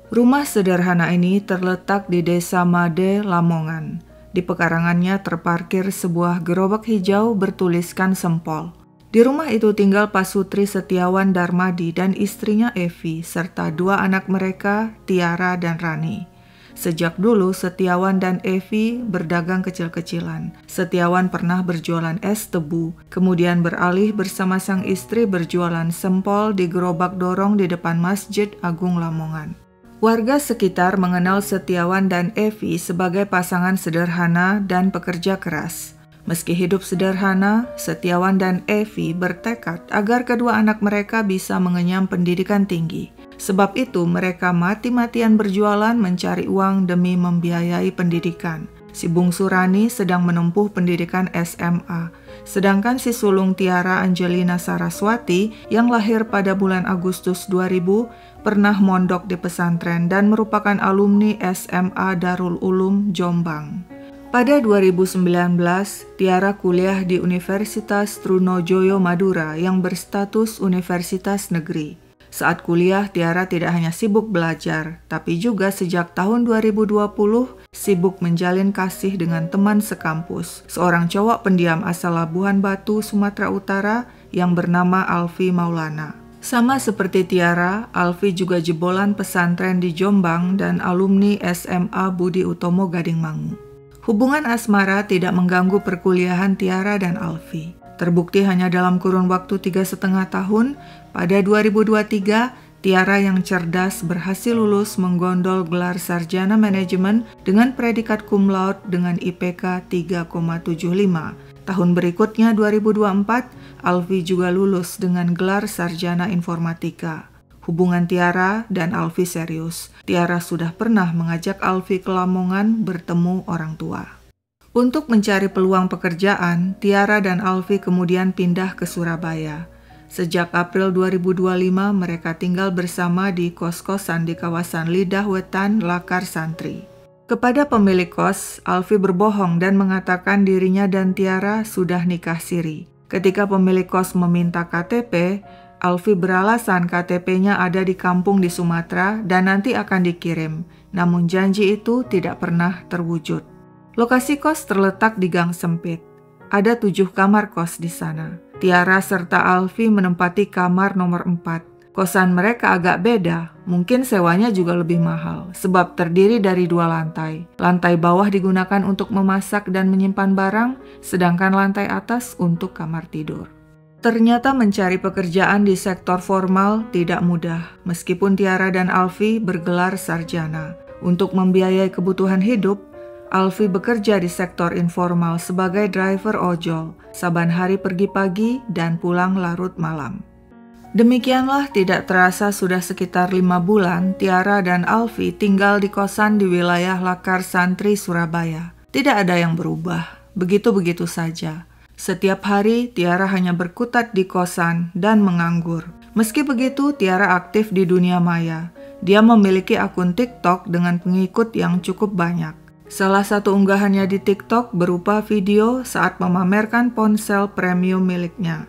Rumah sederhana ini terletak di Desa Made, Lamongan. Di pekarangannya terparkir sebuah gerobak hijau bertuliskan Sempol. Di rumah itu tinggal Pak Sutri Setiawan Darmadi dan istrinya Evi, serta dua anak mereka, Tiara dan Rani. Sejak dulu Setiawan dan Evi berdagang kecil-kecilan. Setiawan pernah berjualan es tebu, kemudian beralih bersama sang istri berjualan sempol di gerobak dorong di depan Masjid Agung Lamongan. Warga sekitar mengenal Setiawan dan Evi sebagai pasangan sederhana dan pekerja keras. Meski hidup sederhana, Setiawan dan Evi bertekad agar kedua anak mereka bisa mengenyam pendidikan tinggi. Sebab itu mereka mati-matian berjualan mencari uang demi membiayai pendidikan. Si bungsu Rani sedang menempuh pendidikan SMA, sedangkan si sulung Tiara Angelina Saraswati yang lahir pada bulan Agustus 2000 pernah mondok di pesantren dan merupakan alumni SMA Darul Ulum Jombang. Pada 2019, Tiara kuliah di Universitas Trunojoyo Madura yang berstatus universitas negeri. Saat kuliah, Tiara tidak hanya sibuk belajar, tapi juga sejak tahun 2020 sibuk menjalin kasih dengan teman sekampus, seorang cowok pendiam asal Labuhan Batu, Sumatera Utara yang bernama Alfi Maulana. Sama seperti Tiara, Alfi juga jebolan pesantren di Jombang dan alumni SMA Budi Utomo Gadingmangu. Hubungan asmara tidak mengganggu perkuliahan Tiara dan Alfi. Terbukti hanya dalam kurun waktu 3,5 tahun, pada 2023, Tiara yang cerdas berhasil lulus menggondol gelar sarjana manajemen dengan predikat cum laude dengan IPK 3,75. Tahun berikutnya 2024, Alfi juga lulus dengan gelar sarjana informatika. Hubungan Tiara dan Alfi serius. Tiara sudah pernah mengajak Alfi ke Lamongan bertemu orang tua. Untuk mencari peluang pekerjaan, Tiara dan Alfi kemudian pindah ke Surabaya. Sejak April 2025, mereka tinggal bersama di kos-kosan di kawasan Lidah Wetan, Lakar Santri. Kepada pemilik kos, Alfi berbohong dan mengatakan dirinya dan Tiara sudah nikah siri. Ketika pemilik kos meminta KTP, Alfi beralasan KTP-nya ada di kampung di Sumatera dan nanti akan dikirim. Namun janji itu tidak pernah terwujud. Lokasi kos terletak di gang sempit. Ada 7 kamar kos di sana. Tiara serta Alfi menempati kamar nomor 4. Kosan mereka agak beda, mungkin sewanya juga lebih mahal, sebab terdiri dari 2 lantai. Lantai bawah digunakan untuk memasak dan menyimpan barang, sedangkan lantai atas untuk kamar tidur. Ternyata mencari pekerjaan di sektor formal tidak mudah, meskipun Tiara dan Alfi bergelar sarjana. Untuk membiayai kebutuhan hidup, Alfi bekerja di sektor informal sebagai driver ojol, saban hari pergi pagi dan pulang larut malam. Demikianlah tidak terasa sudah sekitar 5 bulan Tiara dan Alfi tinggal di kosan di wilayah Lakar Santri, Surabaya. Tidak ada yang berubah, begitu-begitu saja. Setiap hari Tiara hanya berkutat di kosan dan menganggur. Meski begitu, Tiara aktif di dunia maya. Dia memiliki akun TikTok dengan pengikut yang cukup banyak. Salah satu unggahannya di TikTok berupa video saat memamerkan ponsel premium miliknya.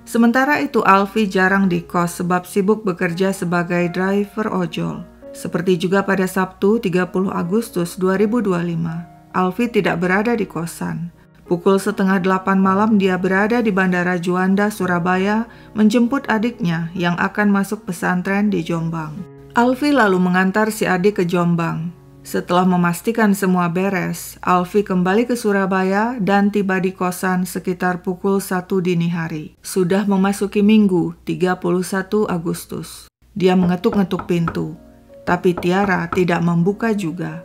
Sementara itu Alfi jarang di kos sebab sibuk bekerja sebagai driver ojol. Seperti juga pada Sabtu 30 Agustus 2025, Alfi tidak berada di kosan. Pukul 7:30 malam dia berada di Bandara Juanda, Surabaya menjemput adiknya yang akan masuk pesantren di Jombang. Alfi lalu mengantar si adik ke Jombang. Setelah memastikan semua beres, Alfi kembali ke Surabaya dan tiba di kosan sekitar pukul 1 dini hari. Sudah memasuki Minggu 31 Agustus. Dia mengetuk-ngetuk pintu, tapi Tiara tidak membuka juga.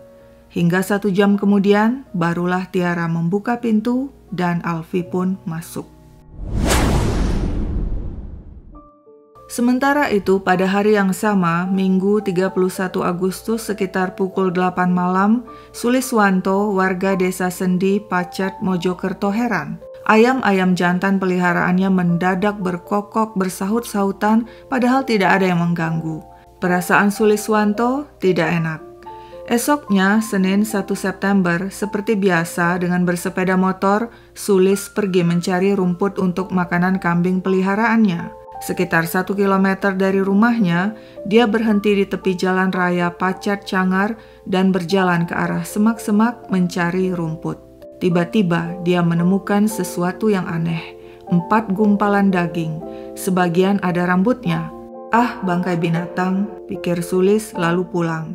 Hingga 1 jam kemudian, barulah Tiara membuka pintu dan Alfi pun masuk. Sementara itu, pada hari yang sama, Minggu 31 Agustus sekitar pukul 8 malam, Suliswanto, warga desa Sendi, Pacet, Mojokerto heran. Ayam-ayam jantan peliharaannya mendadak berkokok bersahut-sahutan padahal tidak ada yang mengganggu. Perasaan Suliswanto tidak enak. Esoknya, Senin 1 September, seperti biasa dengan bersepeda motor, Sulis pergi mencari rumput untuk makanan kambing peliharaannya. Sekitar 1 kilometer dari rumahnya, dia berhenti di tepi jalan raya Pacat Cangar dan berjalan ke arah semak-semak mencari rumput. Tiba-tiba dia menemukan sesuatu yang aneh. 4 gumpalan daging, sebagian ada rambutnya. Ah, bangkai binatang, pikir Sulis lalu pulang.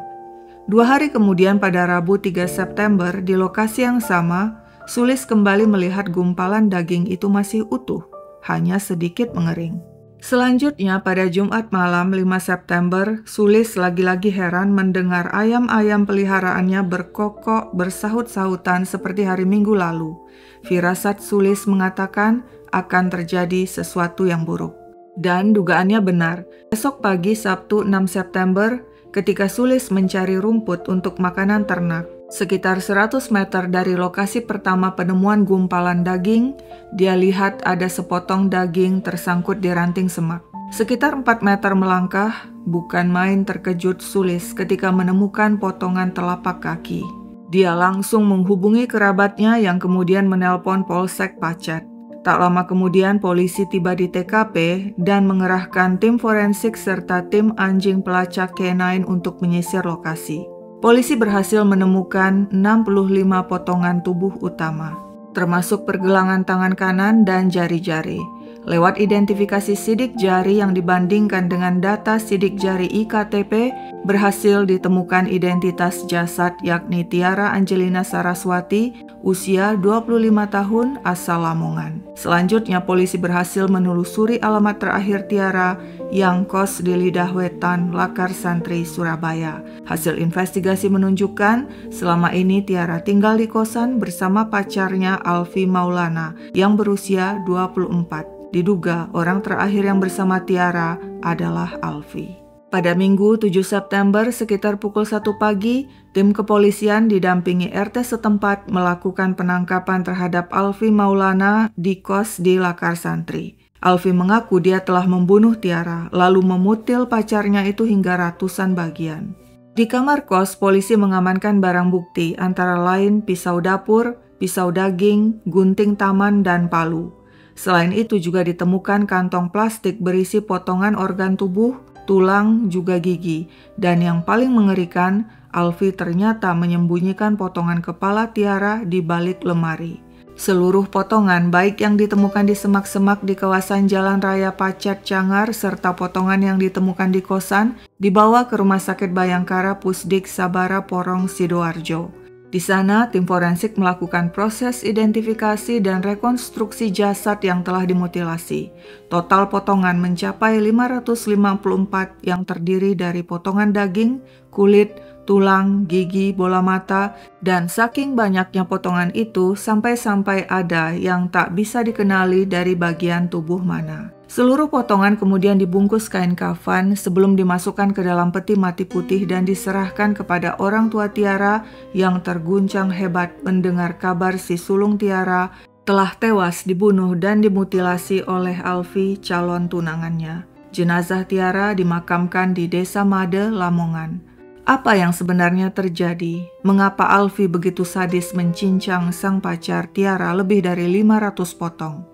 2 hari kemudian pada Rabu 3 September di lokasi yang sama, Sulis kembali melihat gumpalan daging itu masih utuh, hanya sedikit mengering. Selanjutnya pada Jumat malam 5 September, Sulis lagi-lagi heran mendengar ayam-ayam peliharaannya berkokok bersahut-sahutan seperti hari Minggu lalu. Firasat Sulis mengatakan akan terjadi sesuatu yang buruk. Dan dugaannya benar. Esok pagi Sabtu 6 September, ketika Sulis mencari rumput untuk makanan ternak, sekitar 100 meter dari lokasi pertama penemuan gumpalan daging, dia lihat ada sepotong daging tersangkut di ranting semak. Sekitar 4 meter melangkah, bukan main terkejut Sulis ketika menemukan potongan telapak kaki. Dia langsung menghubungi kerabatnya yang kemudian menelpon Polsek Pacat. Tak lama kemudian polisi tiba di TKP dan mengerahkan tim forensik serta tim anjing pelacak K9 untuk menyisir lokasi. Polisi berhasil menemukan 65 potongan tubuh utama, termasuk pergelangan tangan kanan dan jari-jari. Lewat identifikasi sidik jari yang dibandingkan dengan data sidik jari IKTP, berhasil ditemukan identitas jasad yakni Tiara Angelina Saraswati, usia 25 tahun, asal Lamongan. Selanjutnya polisi berhasil menelusuri alamat terakhir Tiara yang kos di Lidah Wetan, Lakar Santri, Surabaya. Hasil investigasi menunjukkan selama ini Tiara tinggal di kosan bersama pacarnya Alfi Maulana yang berusia 24. Diduga orang terakhir yang bersama Tiara adalah Alfi. Pada Minggu 7 September sekitar pukul 1 pagi, tim kepolisian didampingi RT setempat melakukan penangkapan terhadap Alfi Maulana di kos di Lakar Santri. Alfi mengaku dia telah membunuh Tiara, lalu memutil pacarnya itu hingga ratusan bagian. Di kamar kos, polisi mengamankan barang bukti antara lain pisau dapur, pisau daging, gunting taman, dan palu. Selain itu juga ditemukan kantong plastik berisi potongan organ tubuh, tulang, juga gigi. Dan yang paling mengerikan, Alfi ternyata menyembunyikan potongan kepala Tiara di balik lemari. Seluruh potongan baik yang ditemukan di semak-semak di kawasan Jalan Raya Pacat Cangar serta potongan yang ditemukan di kosan dibawa ke Rumah Sakit Bayangkara Pusdik Sabara Porong Sidoarjo. Di sana, tim forensik melakukan proses identifikasi dan rekonstruksi jasad yang telah dimutilasi. Total potongan mencapai 554 yang terdiri dari potongan daging, kulit, tulang, gigi, bola mata, dan saking banyaknya potongan itu sampai-sampai ada yang tak bisa dikenali dari bagian tubuh mana. Seluruh potongan kemudian dibungkus kain kafan sebelum dimasukkan ke dalam peti mati putih dan diserahkan kepada orang tua Tiara yang terguncang hebat mendengar kabar si sulung Tiara telah tewas dibunuh dan dimutilasi oleh Alfi, calon tunangannya. Jenazah Tiara dimakamkan di Desa Made, Lamongan. Apa yang sebenarnya terjadi? Mengapa Alfi begitu sadis mencincang sang pacar Tiara lebih dari 500 potong?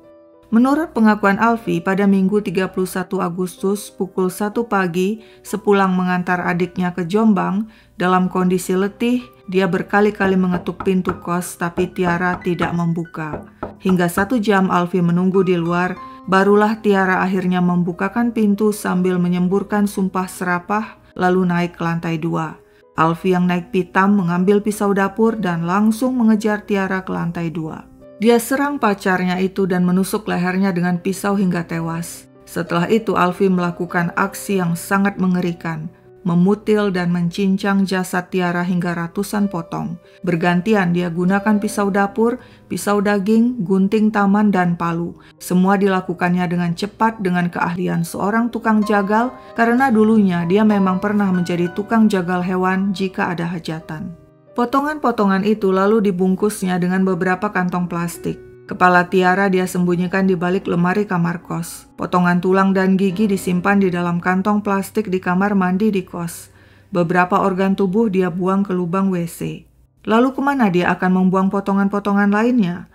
Menurut pengakuan Alfi, pada Minggu 31 Agustus pukul 1 pagi, sepulang mengantar adiknya ke Jombang, dalam kondisi letih, dia berkali-kali mengetuk pintu kos tapi Tiara tidak membuka. Hingga 1 jam Alfi menunggu di luar, barulah Tiara akhirnya membukakan pintu sambil menyemburkan sumpah serapah, lalu naik ke lantai 2. Alfi yang naik pitam mengambil pisau dapur dan langsung mengejar Tiara ke lantai 2. Dia serang pacarnya itu dan menusuk lehernya dengan pisau hingga tewas. Setelah itu Alfi melakukan aksi yang sangat mengerikan, memutil dan mencincang jasad Tiara hingga ratusan potong. Bergantian dia gunakan pisau dapur, pisau daging, gunting taman, dan palu. Semua dilakukannya dengan cepat dengan keahlian seorang tukang jagal karena dulunya dia memang pernah menjadi tukang jagal hewan jika ada hajatan. Potongan-potongan itu lalu dibungkusnya dengan beberapa kantong plastik. Kepala Tiara dia sembunyikan di balik lemari kamar kos. Potongan tulang dan gigi disimpan di dalam kantong plastik di kamar mandi di kos. Beberapa organ tubuh dia buang ke lubang WC. Lalu kemana dia akan membuang potongan-potongan lainnya?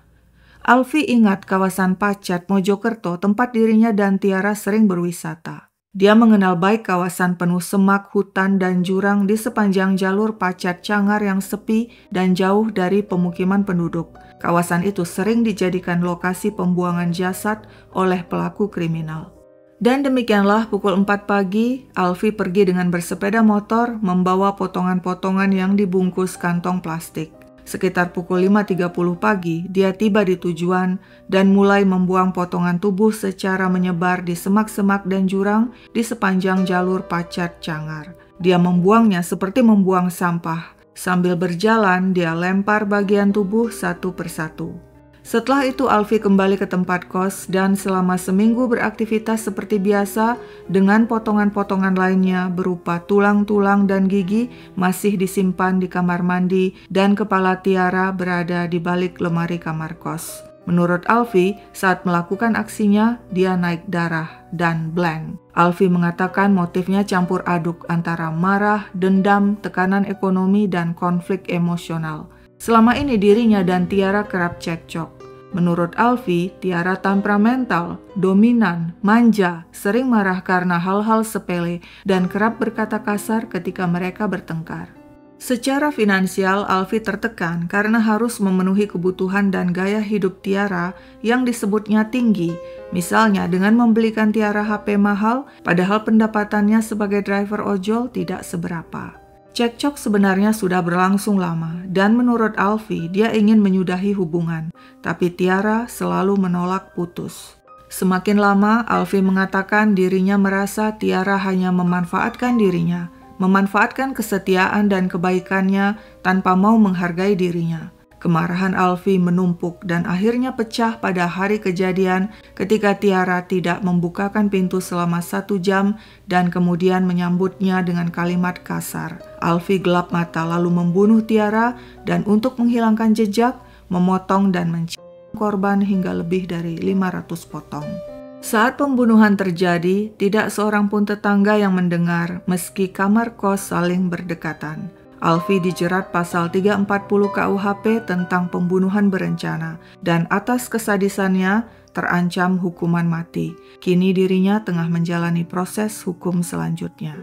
Alfi ingat kawasan Pacat, Mojokerto, tempat dirinya dan Tiara sering berwisata. Dia mengenal baik kawasan penuh semak, hutan, dan jurang di sepanjang jalur Pacat Cangar yang sepi dan jauh dari pemukiman penduduk. Kawasan itu sering dijadikan lokasi pembuangan jasad oleh pelaku kriminal. Dan demikianlah pukul 4 pagi, Alfi pergi dengan bersepeda motor membawa potongan-potongan yang dibungkus kantong plastik. Sekitar pukul 5.30 pagi, dia tiba di tujuan dan mulai membuang potongan tubuh secara menyebar di semak-semak dan jurang di sepanjang jalur Pacat Cangar. Dia membuangnya seperti membuang sampah. Sambil berjalan, dia lempar bagian tubuh satu persatu. Setelah itu Alfi kembali ke tempat kos dan selama seminggu beraktivitas seperti biasa dengan potongan-potongan lainnya berupa tulang-tulang dan gigi masih disimpan di kamar mandi dan kepala Tiara berada di balik lemari kamar kos. Menurut Alfi, saat melakukan aksinya, dia naik darah dan blank. Alfi mengatakan motifnya campur aduk antara marah, dendam, tekanan ekonomi, dan konflik emosional. Selama ini dirinya dan Tiara kerap cekcok. Menurut Alfi, Tiara temperamental, dominan, manja, sering marah karena hal-hal sepele, dan kerap berkata kasar ketika mereka bertengkar. Secara finansial, Alfi tertekan karena harus memenuhi kebutuhan dan gaya hidup Tiara yang disebutnya tinggi, misalnya dengan membelikan Tiara HP mahal, padahal pendapatannya sebagai driver ojol tidak seberapa. Cekcok sebenarnya sudah berlangsung lama, dan menurut Alfi, dia ingin menyudahi hubungan, tapi Tiara selalu menolak putus. Semakin lama, Alfi mengatakan dirinya merasa Tiara hanya memanfaatkan dirinya, memanfaatkan kesetiaan dan kebaikannya tanpa mau menghargai dirinya. Kemarahan Alfi menumpuk dan akhirnya pecah pada hari kejadian ketika Tiara tidak membukakan pintu selama 1 jam dan kemudian menyambutnya dengan kalimat kasar. Alfi gelap mata lalu membunuh Tiara dan untuk menghilangkan jejak, memotong dan mencium korban hingga lebih dari 500 potong. Saat pembunuhan terjadi, tidak seorang pun tetangga yang mendengar meski kamar kos saling berdekatan. Alfi dijerat pasal 340 KUHP tentang pembunuhan berencana dan atas kesadisannya terancam hukuman mati. Kini dirinya tengah menjalani proses hukum selanjutnya.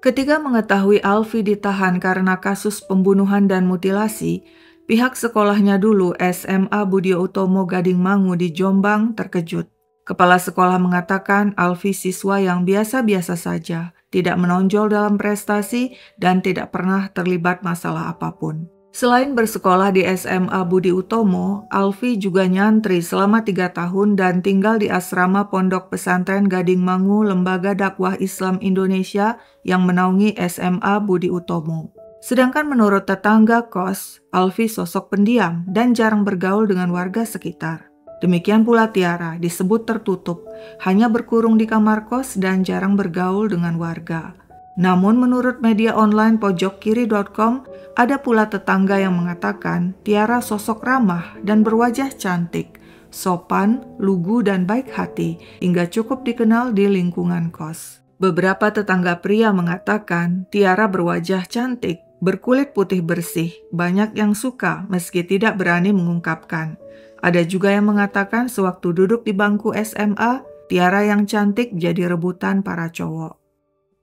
Ketika mengetahui Alfi ditahan karena kasus pembunuhan dan mutilasi, pihak sekolahnya dulu SMA Budio Utomo Gading Mangu di Jombang terkejut. Kepala sekolah mengatakan Alfi siswa yang biasa-biasa saja, tidak menonjol dalam prestasi, dan tidak pernah terlibat masalah apapun. Selain bersekolah di SMA Budi Utomo, Alfi juga nyantri selama 3 tahun dan tinggal di asrama Pondok Pesantren Gading Mangu Lembaga Dakwah Islam Indonesia yang menaungi SMA Budi Utomo. Sedangkan menurut tetangga kos, Alfi sosok pendiam dan jarang bergaul dengan warga sekitar. Demikian pula Tiara, disebut tertutup, hanya berkurung di kamar kos dan jarang bergaul dengan warga. Namun menurut media online pojokkiri.com, ada pula tetangga yang mengatakan Tiara sosok ramah dan berwajah cantik, sopan, lugu dan baik hati, hingga cukup dikenal di lingkungan kos. Beberapa tetangga pria mengatakan Tiara berwajah cantik, berkulit putih bersih, banyak yang suka meski tidak berani mengungkapkan. Ada juga yang mengatakan sewaktu duduk di bangku SMA, Tiara yang cantik jadi rebutan para cowok.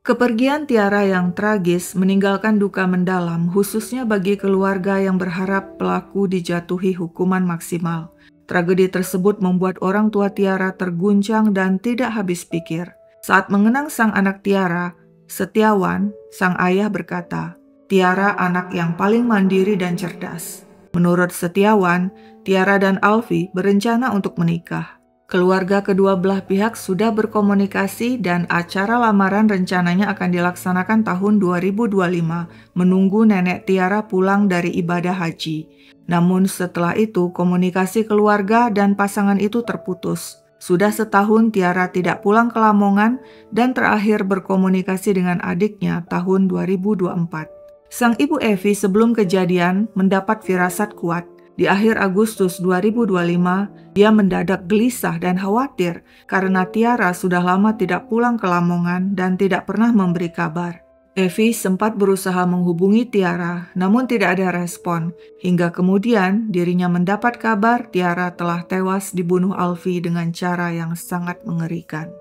Kepergian Tiara yang tragis meninggalkan duka mendalam khususnya bagi keluarga yang berharap pelaku dijatuhi hukuman maksimal. Tragedi tersebut membuat orang tua Tiara terguncang dan tidak habis pikir. Saat mengenang sang anak Tiara, Setiawan, sang ayah berkata, "Tiara anak yang paling mandiri dan cerdas." Menurut Setiawan, Tiara dan Alfi berencana untuk menikah. Keluarga kedua belah pihak sudah berkomunikasi dan acara lamaran rencananya akan dilaksanakan tahun 2025, menunggu nenek Tiara pulang dari ibadah haji. Namun setelah itu komunikasi keluarga dan pasangan itu terputus. Sudah setahun Tiara tidak pulang ke Lamongan dan terakhir berkomunikasi dengan adiknya tahun 2024. Sang ibu Evi sebelum kejadian mendapat firasat kuat. Di akhir Agustus 2025, dia mendadak gelisah dan khawatir karena Tiara sudah lama tidak pulang ke Lamongan dan tidak pernah memberi kabar. Evi sempat berusaha menghubungi Tiara, namun tidak ada respon. Hingga kemudian dirinya mendapat kabar Tiara telah tewas dibunuh Alfi dengan cara yang sangat mengerikan.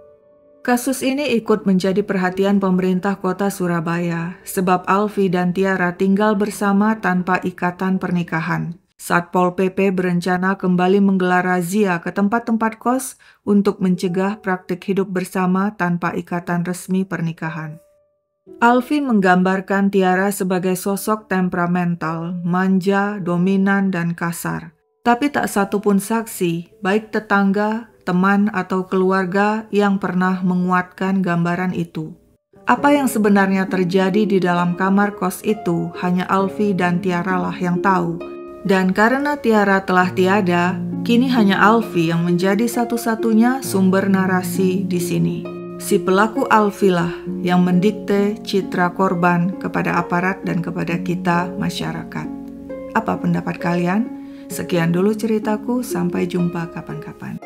Kasus ini ikut menjadi perhatian pemerintah kota Surabaya, sebab Alfi dan Tiara tinggal bersama tanpa ikatan pernikahan. Satpol PP berencana kembali menggelar razia ke tempat-tempat kos untuk mencegah praktik hidup bersama tanpa ikatan resmi pernikahan. Alfi menggambarkan Tiara sebagai sosok temperamental, manja, dominan, dan kasar. Tapi tak satu pun saksi, baik tetangga, teman, atau keluarga yang pernah menguatkan gambaran itu. Apa yang sebenarnya terjadi di dalam kamar kos itu hanya Alfi dan Tiara lah yang tahu. Dan karena Tiara telah tiada, kini hanya Alfi yang menjadi satu-satunya sumber narasi di sini. Si pelaku Alfi lah yang mendikte citra korban kepada aparat dan kepada kita masyarakat. Apa pendapat kalian? Sekian dulu ceritaku, sampai jumpa kapan-kapan.